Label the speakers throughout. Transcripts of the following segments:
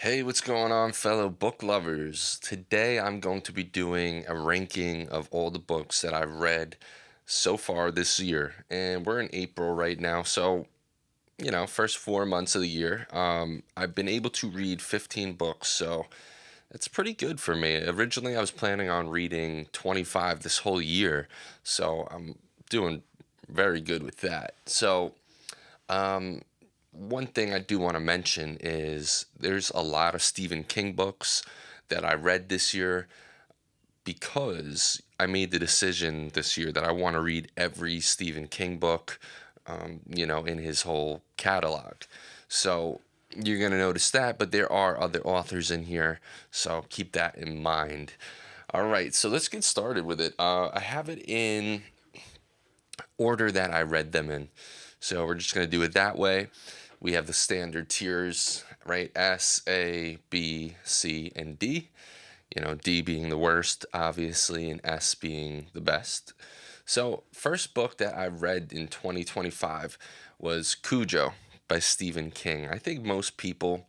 Speaker 1: Hey, what's going on, fellow book lovers? Today I'm going to be doing a ranking of all the books that I've read so far this year. And we're in April right now, so, first 4 months of the year. I've been able to read 15 books, so it's pretty good for me. Originally, I was planning on reading 25 this whole year, so I'm doing very good with that. So, one thing I do want to mention is there's a lot of Stephen King books that I read this year because I made the decision this year that I want to read every Stephen King book, in his whole catalog. So you're going to notice that, but there are other authors in here, so keep that in mind. All right, so let's get started with it. I have it in order that I read them in. So we're just going to do it that way. We have the standard tiers, right? S, A, B, C, and D. D being the worst, obviously, and S being the best. So, first book that I read in 2025 was Cujo by Stephen King. I think most people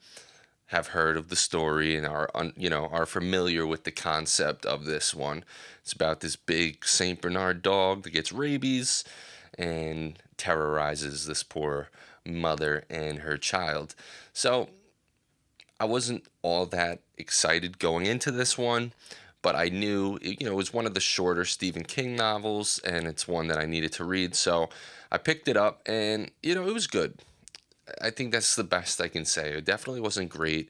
Speaker 1: have heard of the story and are familiar with the concept of this one. It's about this big Saint Bernard dog that gets rabies and terrorizes this poor mother and her child. So I wasn't all that excited going into this one, but I knew it was one of the shorter Stephen King novels, and it's one that I needed to read. So I picked it up, and it was good. I think that's the best I can say. It definitely wasn't great.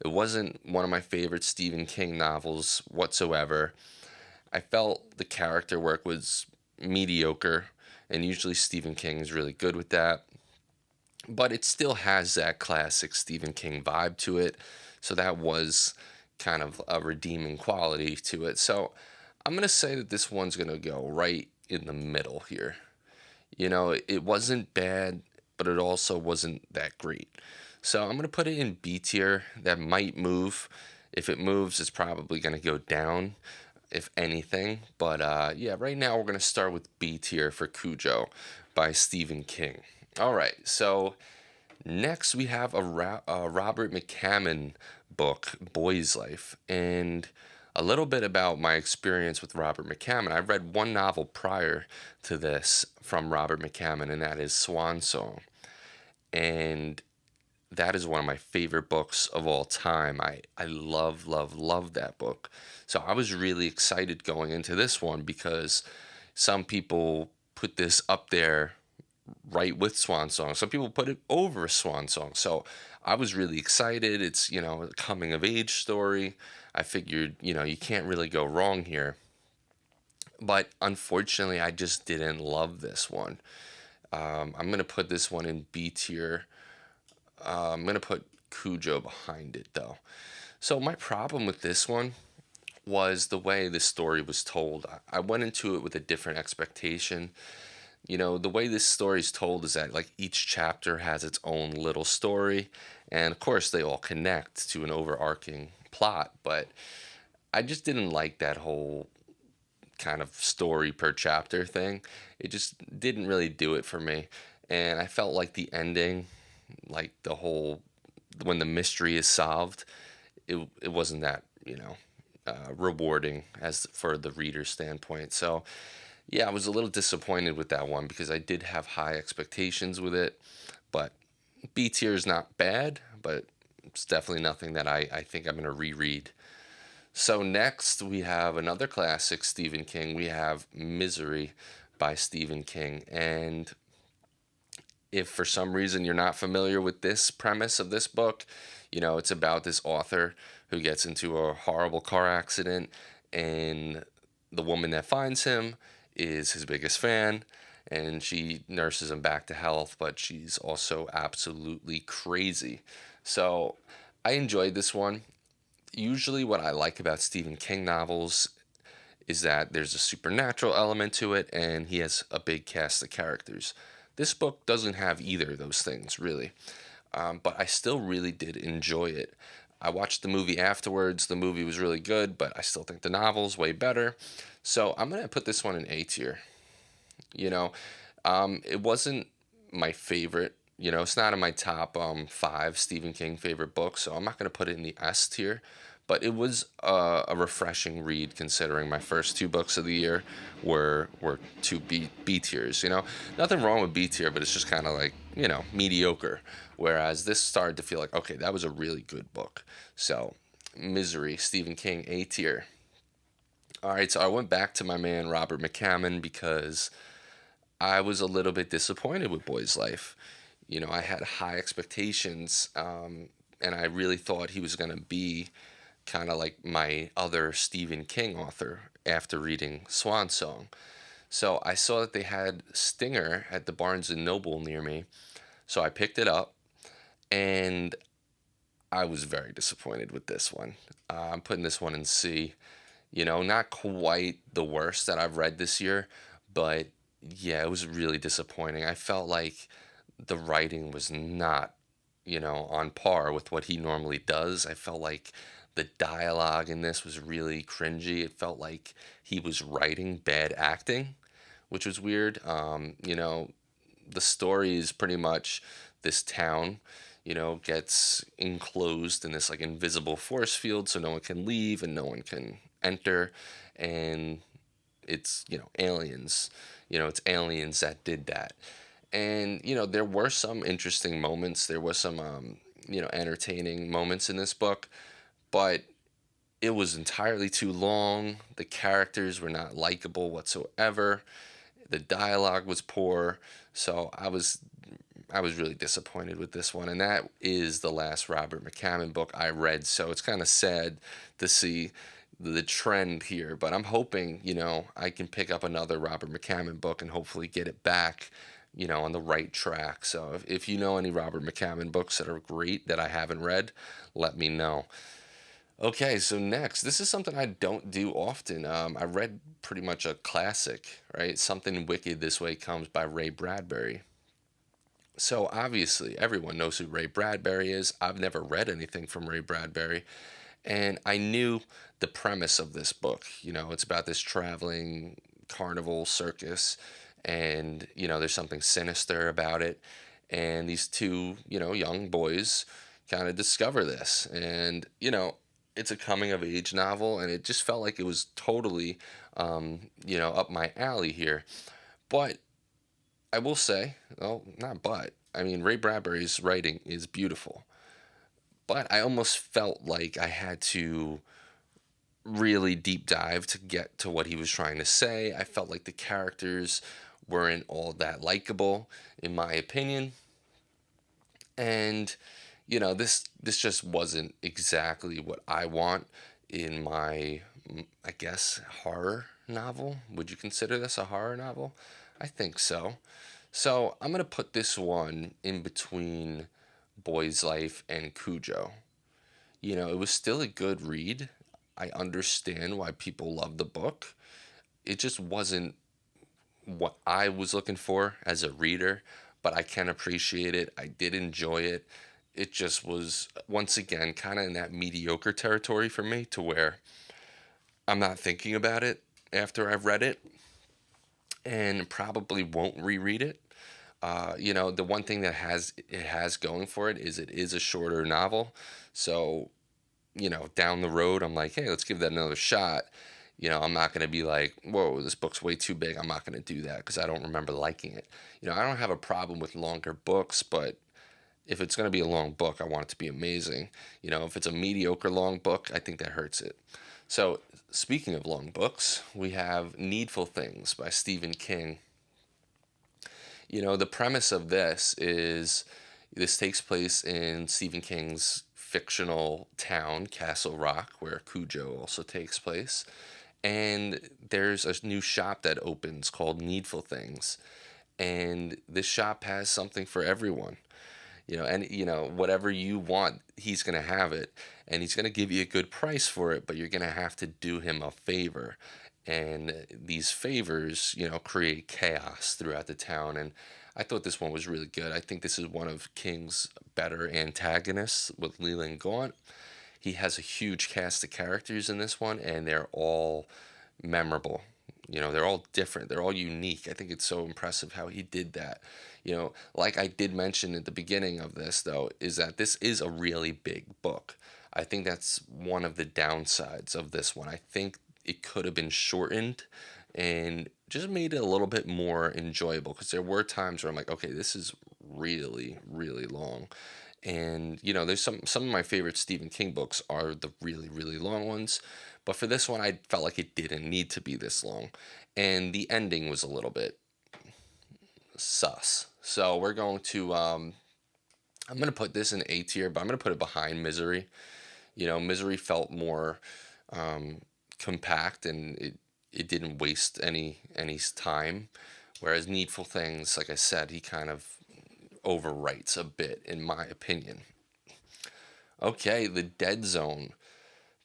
Speaker 1: It wasn't one of my favorite Stephen King novels whatsoever. I felt the character work was mediocre, and usually Stephen King is really good with that. But it still has that classic Stephen King vibe to it. So that was kind of a redeeming quality to it. So I'm going to say that this one's going to go right in the middle here. It wasn't bad, but it also wasn't that great. So I'm going to put it in B tier. That might move. If it moves, it's probably going to go down, if anything. But yeah, right now we're going to start with B tier for Cujo by Stephen King. All right, so next we have a Robert McCammon book, Boy's Life, and a little bit about my experience with Robert McCammon. I read one novel prior to this from Robert McCammon, and that is Swan Song. And that is one of my favorite books of all time. I love, love, love that book. So I was really excited going into this one because some people put this up there right with Swan Song. Some people put it over Swan Song. So I was really excited. It's, a coming of age story. I figured, you can't really go wrong here. But unfortunately, I just didn't love this one. I'm going to put this one in B tier. I'm going to put Cujo behind it, though. So my problem with this one was the way the story was told. I went into it with a different expectation. The way this story is told is that like each chapter has its own little story, and of course they all connect to an overarching plot, but I just didn't like that whole kind of story per chapter thing. It just didn't really do it for me, and I felt like the ending, like the whole when the mystery is solved, it wasn't that, rewarding as for the reader's standpoint. So yeah, I was a little disappointed with that one because I did have high expectations with it. But B tier is not bad, but it's definitely nothing that I think I'm going to reread. So next we have another classic Stephen King. We have Misery by Stephen King. And if for some reason you're not familiar with this premise of this book, it's about this author who gets into a horrible car accident, and the woman that finds him is his biggest fan, and she nurses him back to health, but she's also absolutely crazy. So I enjoyed this one. Usually, what I like about Stephen King novels is that there's a supernatural element to it and he has a big cast of characters. This book doesn't have either of those things, really. But I still really did enjoy it. I watched the movie afterwards. The movie was really good, but I still think the novel's way better. So I'm going to put this one in A tier. You know, it wasn't my favorite It's not in my top five Stephen King favorite books, so I'm not going to put it in the S tier. But it was a refreshing read considering my first two books of the year were two B tiers. Nothing wrong with B tier, but it's just kind of like mediocre. Whereas this started to feel like, okay, that was a really good book. So, Misery, Stephen King, A tier. All right, so I went back to my man Robert McCammon because I was a little bit disappointed with Boy's Life. I had high expectations, and I really thought he was going to be kind of like my other Stephen King author after reading Swan Song. So I saw that they had Stinger at the Barnes and Noble near me, so I picked it up, and I was very disappointed with this one. I'm putting this one in C. Not quite the worst that I've read this year, but yeah, it was really disappointing. I felt like the writing was not, on par with what he normally does. I felt like the dialogue in this was really cringy. It felt like he was writing bad acting, which was weird. The story is pretty much this town, gets enclosed in this like invisible force field so no one can leave and no one can enter. And it's, aliens. It's aliens that did that. And, there were some interesting moments. There was some, entertaining moments in this book, but it was entirely too long. The characters were not likable whatsoever. The dialogue was poor. So I was really disappointed with this one, and that is the last Robert McCammon book I read. So it's kind of sad to see the trend here, but I'm hoping I can pick up another Robert McCammon book and hopefully get it back, on the right track. So if you know any Robert McCammon books that are great that I haven't read, let me know. Okay, so next, this is something I don't do often. I read pretty much a classic, right? Something Wicked This Way Comes by Ray Bradbury. So obviously, everyone knows who Ray Bradbury is. I've never read anything from Ray Bradbury, and I knew the premise of this book. It's about this traveling carnival circus, and there's something sinister about it. And these two, young boys kind of discover this, and it's a coming of age novel, and it just felt like it was totally, up my alley here. But I will say, well, not but. I mean, Ray Bradbury's writing is beautiful, but I almost felt like I had to really deep dive to get to what he was trying to say. I felt like the characters weren't all that likable, in my opinion, and this just wasn't exactly what I want in my, I guess, horror novel. Would you consider this a horror novel? I think so. So I'm gonna put this one in between Boy's Life and Cujo. It was still a good read. I understand why people love the book. It just wasn't what I was looking for as a reader, but I can appreciate it. I did enjoy it. It just was, once again, kind of in that mediocre territory for me to where I'm not thinking about it after I've read it and probably won't reread it. The one thing that it has going for it is a shorter novel. So, down the road, I'm like, hey, let's give that another shot. I'm not going to be like, whoa, this book's way too big. I'm not going to do that because I don't remember liking it. I don't have a problem with longer books, but if it's going to be a long book, I want it to be amazing. If it's a mediocre long book, I think that hurts it. So, speaking of long books, we have Needful Things by Stephen King. The premise of this takes place in Stephen King's fictional town, Castle Rock, where Cujo also takes place. And there's a new shop that opens called Needful Things. And this shop has something for everyone. And whatever you want, he's going to have it, and he's going to give you a good price for it, but you're going to have to do him a favor. And these favors, create chaos throughout the town. And I thought this one was really good. I think this is one of King's better antagonists with Leland Gaunt. He has a huge cast of characters in this one, and they're all memorable. They're all different. They're all unique. I think it's so impressive how he did that. Like I did mention at the beginning of this, though, is that this is a really big book. I think that's one of the downsides of this one. I think it could have been shortened and just made it a little bit more enjoyable because there were times where I'm like, okay, this is really, really long. And there's some of my favorite Stephen King books are the really, really long ones. But for this one, I felt like it didn't need to be this long. And the ending was a little bit sus. So I'm going to put this in A tier, but I'm going to put it behind Misery. Misery felt more um, compact, and it didn't waste any time. Whereas Needful Things, like I said, he kind of overwrites a bit, in my opinion. Okay, the Dead Zone.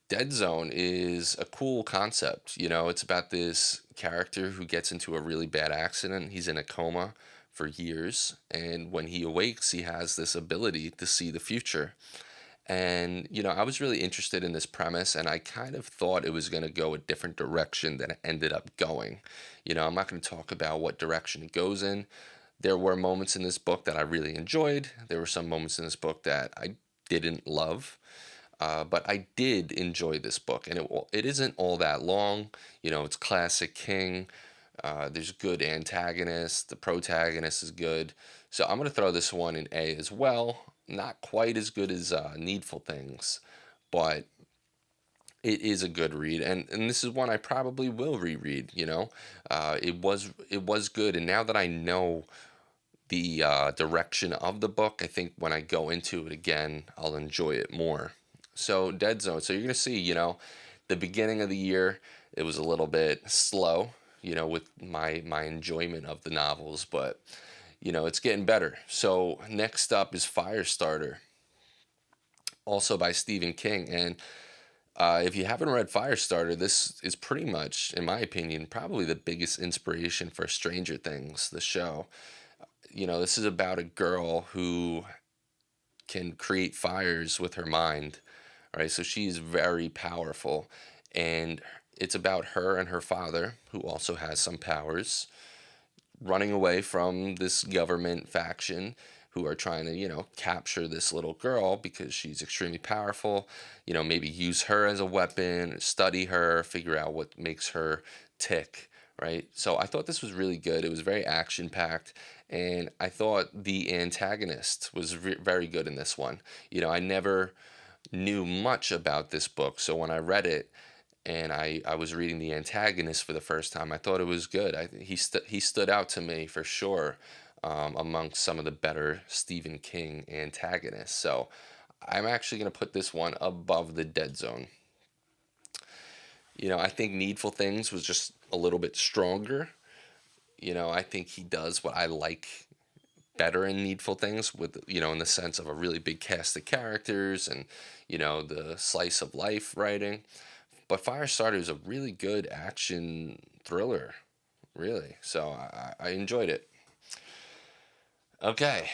Speaker 1: Dead Zone is a cool concept. It's about this character who gets into a really bad accident. He's in a coma for years, and when he awakes, he has this ability to see the future. And, I was really interested in this premise, and I kind of thought it was going to go a different direction than it ended up going. I'm not going to talk about what direction it goes in. There were moments in this book that I really enjoyed, there were some moments in this book that I didn't love. But I did enjoy this book, and it isn't all that long. It's classic King. There's good antagonists. The protagonist is good. So I'm going to throw this one in A as well. Not quite as good as Needful Things, but it is a good read, and this is one I probably will reread. It was good, and now that I know the direction of the book, I think when I go into it again, I'll enjoy it more. So Dead Zone. So you're gonna see, the beginning of the year, it was a little bit slow, with my enjoyment of the novels, but it's getting better. So next up is Firestarter, also by Stephen King, and if you haven't read Firestarter, this is pretty much, in my opinion, probably the biggest inspiration for Stranger Things, the show. This is about a girl who can create fires with her mind, right? So she's very powerful, and it's about her and her father, who also has some powers, running away from this government faction who are trying to, capture this little girl because she's extremely powerful, maybe use her as a weapon, study her, figure out what makes her tick, right? So I thought this was really good. It was very action packed, and I thought the antagonist was very good in this one. I never knew much about this book, so when I read it, and I was reading the antagonist for the first time, I thought it was good. He stood out to me for sure, amongst some of the better Stephen King antagonists. So I'm actually going to put this one above the Dead Zone. I think Needful Things was just a little bit stronger. I think he does what I like better in Needful Things, with in the sense of a really big cast of characters and the slice of life writing. But Firestarter is a really good action thriller, really. So I enjoyed it. Okay,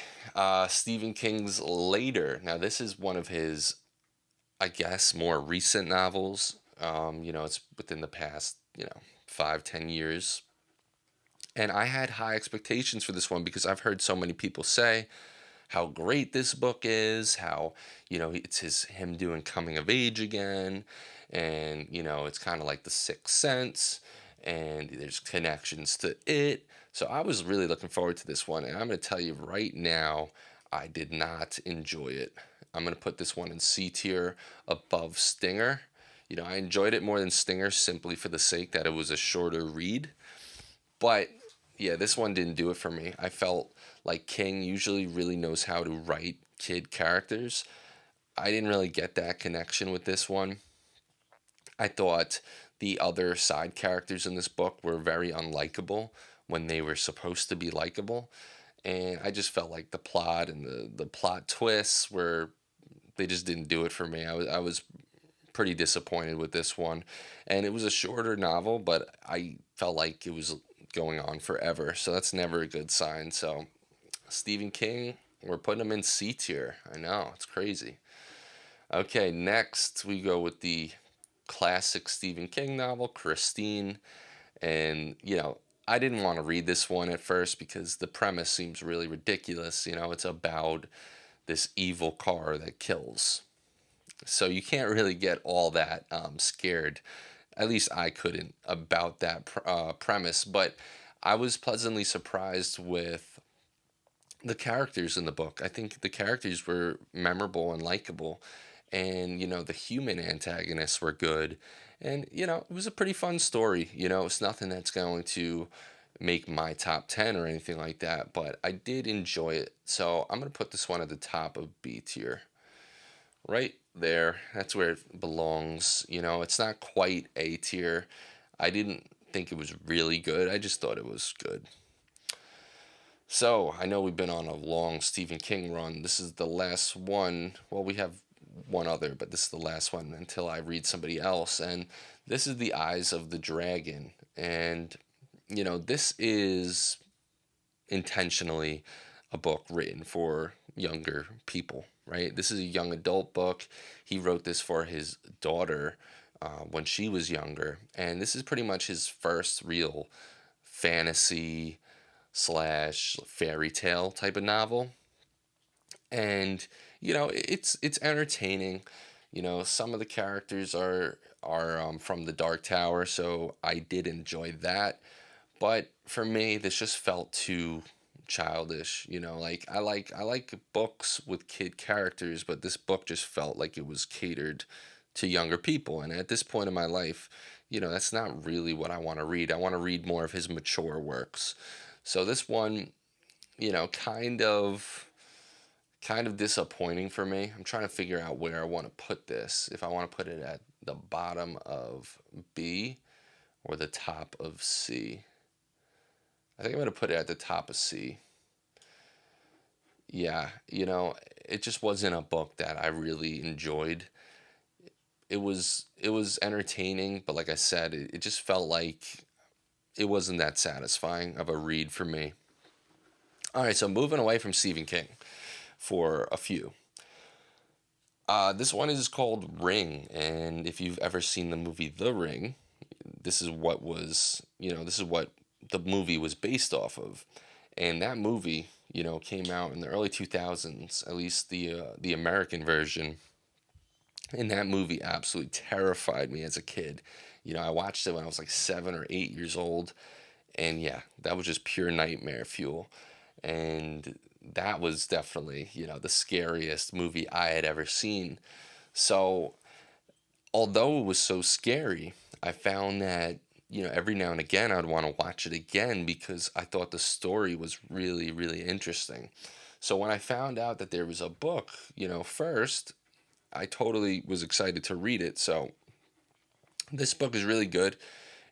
Speaker 1: Stephen King's Later. Now this is one of his, I guess, more recent novels. It's within the past 5-10 years, and I had high expectations for this one because I've heard so many people say how great this book is, how it's him doing coming of age again, and it's kind of like The Sixth Sense, and there's connections to it. So I was really looking forward to this one, and I'm going to tell you right now, I did not enjoy it. I'm going to put this one in C tier, above Stinger. I enjoyed it more than Stinger simply for the sake that it was a shorter read. But yeah, this one didn't do it for me. I felt like King usually really knows how to write kid characters. I didn't really get that connection with this one. I thought the other side characters in this book were very unlikable when they were supposed to be likable. And I just felt like the plot and the plot twists were, they just didn't do it for me. I was pretty disappointed with this one. And it was a shorter novel, but I felt like it was going on forever. So that's never a good sign. So Stephen King, we're putting him in C tier. I know, it's crazy. Okay, next we go with the classic Stephen King novel, Christine. And, I didn't want to read this one at first because the premise seems really ridiculous. It's about this evil car that kills. So you can't really get all that scared. At least I couldn't about that premise. But I was pleasantly surprised with the characters in the book. I think the characters were memorable and likable. And, the human antagonists were good. And, it was a pretty fun story. It's nothing that's going to make my top 10 or anything like that, but I did enjoy it. So I'm going to put this one at the top of B tier. Right there. That's where it belongs. It's not quite A tier. I didn't think it was really good. I just thought it was good. So I know we've been on a long Stephen King run. This is the last one. Well, we have one other, but this is the last one until I read somebody else. And this is The Eyes of the Dragon. And, this is intentionally a book written for younger people, right? This is a young adult book. He wrote this for his daughter when she was younger. And this is pretty much his first real fantasy slash fairy tale type of novel. And it's entertaining. Some of the characters are from the Dark Tower, so I did enjoy that. But for me, this just felt too childish. Like I like books with kid characters, but this book just felt like it was catered to younger people. And at this point in my life, that's not really what I want to read. I want to read more of his mature works. So this one, kind of disappointing for me. I'm trying to figure out where I want to put this. If I want to put it at the bottom of B or the top of C. I think I'm going to put it at the top of C. Yeah, it just wasn't a book that I really enjoyed. It was entertaining, but like I said, it just felt like it wasn't that satisfying of a read for me. All right, so moving away from Stephen King for a few. This one is called Ring, and if you've ever seen the movie The Ring, this is what the movie was based off of. And that movie, came out in the early 2000s, at least the American version. And that movie absolutely terrified me as a kid. I watched it when I was like 7 or 8 years old, and yeah, that was just pure nightmare fuel. And that was definitely, the scariest movie I had ever seen. So although it was so scary, I found that, every now and again I'd want to watch it again because I thought the story was really, really interesting. So when I found out that there was a book, first, I totally was excited to read it. So this book is really good.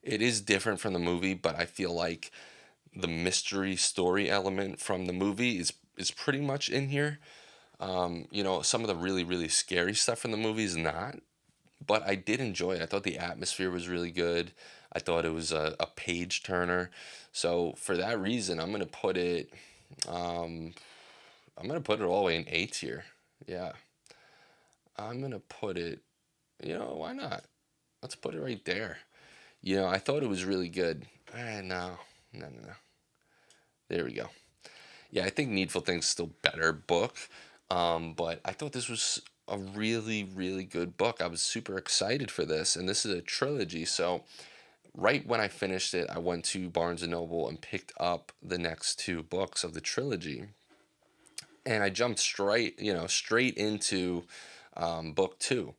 Speaker 1: It is different from the movie, but I feel like the mystery story element from the movie is pretty much in here. Some of the really, really scary stuff from the movie is not, but I did enjoy it. I thought the atmosphere was really good. I thought it was a page turner. So for that reason, um, I'm gonna put it all the way in A tier. Yeah, I'm gonna put it. Why not? Let's put it right there. I thought it was really good. No, no, no, no. There we go. Yeah, I think Needful Things is still better book. But I thought this was a really, really good book. I was super excited for this, and this is a trilogy. So right when I finished it, I went to Barnes and Noble and picked up the next two books of the trilogy, and I jumped straight into book two.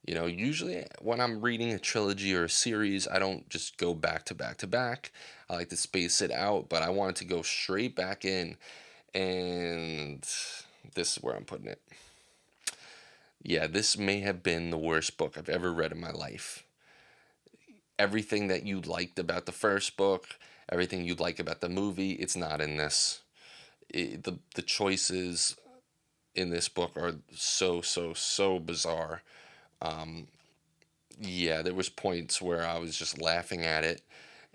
Speaker 1: Usually when I'm reading a trilogy or a series, I don't just go back to back to back. I like to space it out, but I wanted to go straight back in, and this is where I'm putting it. Yeah, this may have been the worst book I've ever read in my life. Everything that you liked about the first book, everything you'd like about the movie, it's not in this. The choices in this book are so, so, so bizarre. Yeah, there was points where I was just laughing at it,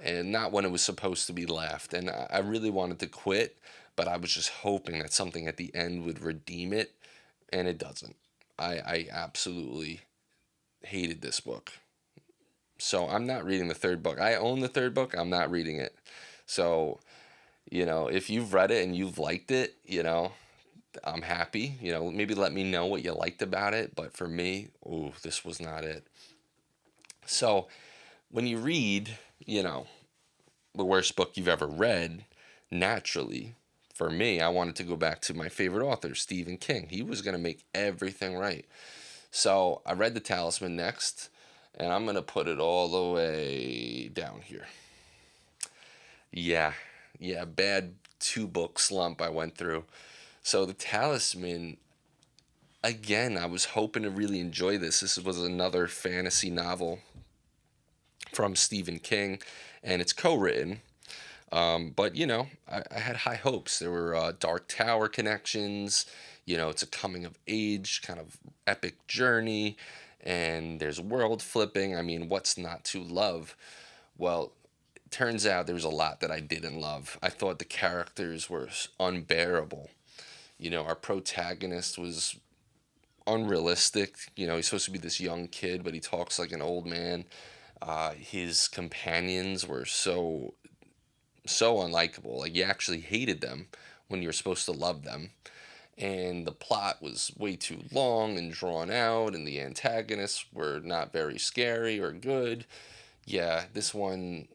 Speaker 1: and not when it was supposed to be laughed. And I really wanted to quit, but I was just hoping that something at the end would redeem it, and it doesn't. I absolutely hated this book. So I'm not reading the third book. I own the third book. I'm not reading it. So, if you've read it and you've liked it, I'm happy. Maybe let me know what you liked about it. But for me, ooh, this was not it. So when you read, you know, the worst book you've ever read, naturally, for me, I wanted to go back to my favorite author, Stephen King. He was going to make everything right. So I read The Talisman next, and I'm going to put it all the way down here. Yeah, yeah, bad two book slump I went through. So The Talisman, again, I was hoping to really enjoy this. This was another fantasy novel from Stephen King, and it's co written. But I had high hopes. There were Dark Tower connections. It's a coming of age kind of epic journey, and there's world flipping. I mean, what's not to love? Well, turns out there was a lot that I didn't love. I thought the characters were unbearable. Our protagonist was unrealistic. He's supposed to be this young kid, but he talks like an old man. His companions were so unlikable. Like you actually hated them when you're supposed to love them. And the plot was way too long and drawn out, and the antagonists were not very scary or good. Yeah, this one,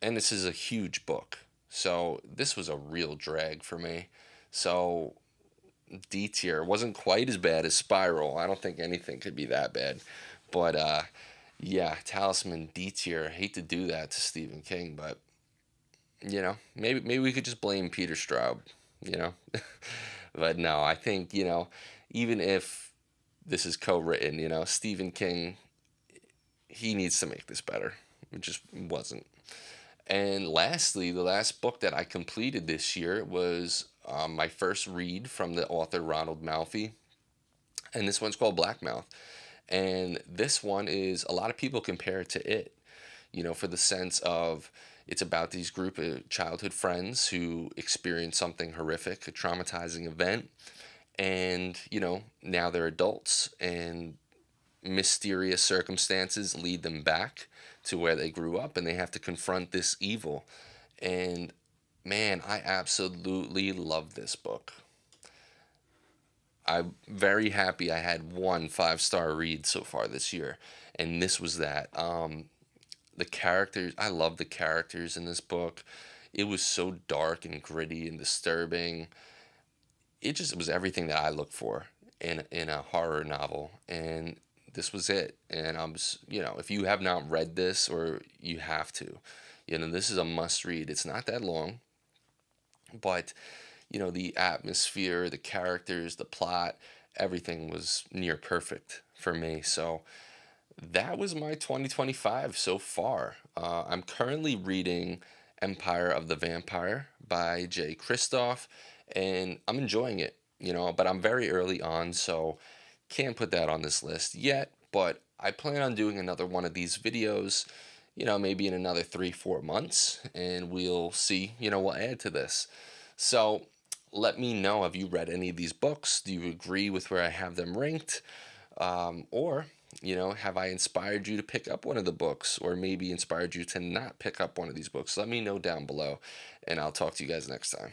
Speaker 1: and this is a huge book. So this was a real drag for me. So D tier wasn't quite as bad as Spiral. I don't think anything could be that bad. But yeah, Talisman D tier. I hate to do that to Stephen King, but maybe we could just blame Peter Straub, you know. But no, I think even if this is co-written, Stephen King, he needs to make this better. It just wasn't. And lastly, the last book that I completed this year was my first read from the author Ronald Malfi, and this one's called Blackmouth. And this one is, a lot of people compare it to it, for the sense of it's about these group of childhood friends who experience something horrific, a traumatizing event, and now they're adults, and mysterious circumstances lead them back to where they grew up, and they have to confront this evil. And man, I absolutely love this book. I'm very happy I had one 5-star read so far this year, and this was that. The characters, I love the characters in this book. It was so dark and gritty and disturbing. It was everything that I look for in a horror novel, and this was it. And if you have not read this, or you have to, this is a must read. It's not that long, but the atmosphere, the characters, the plot, everything was near perfect for me. So that was my 2025 so far. I'm currently reading Empire of the Vampire by Jay Kristoff, and I'm enjoying it, but I'm very early on, so can't put that on this list yet. But I plan on doing another one of these videos, maybe in another 3, 4 months, and we'll see, we'll add to this. So let me know, have you read any of these books? Do you agree with where I have them ranked? Or, have I inspired you to pick up one of the books, or maybe inspired you to not pick up one of these books? Let me know down below, and I'll talk to you guys next time.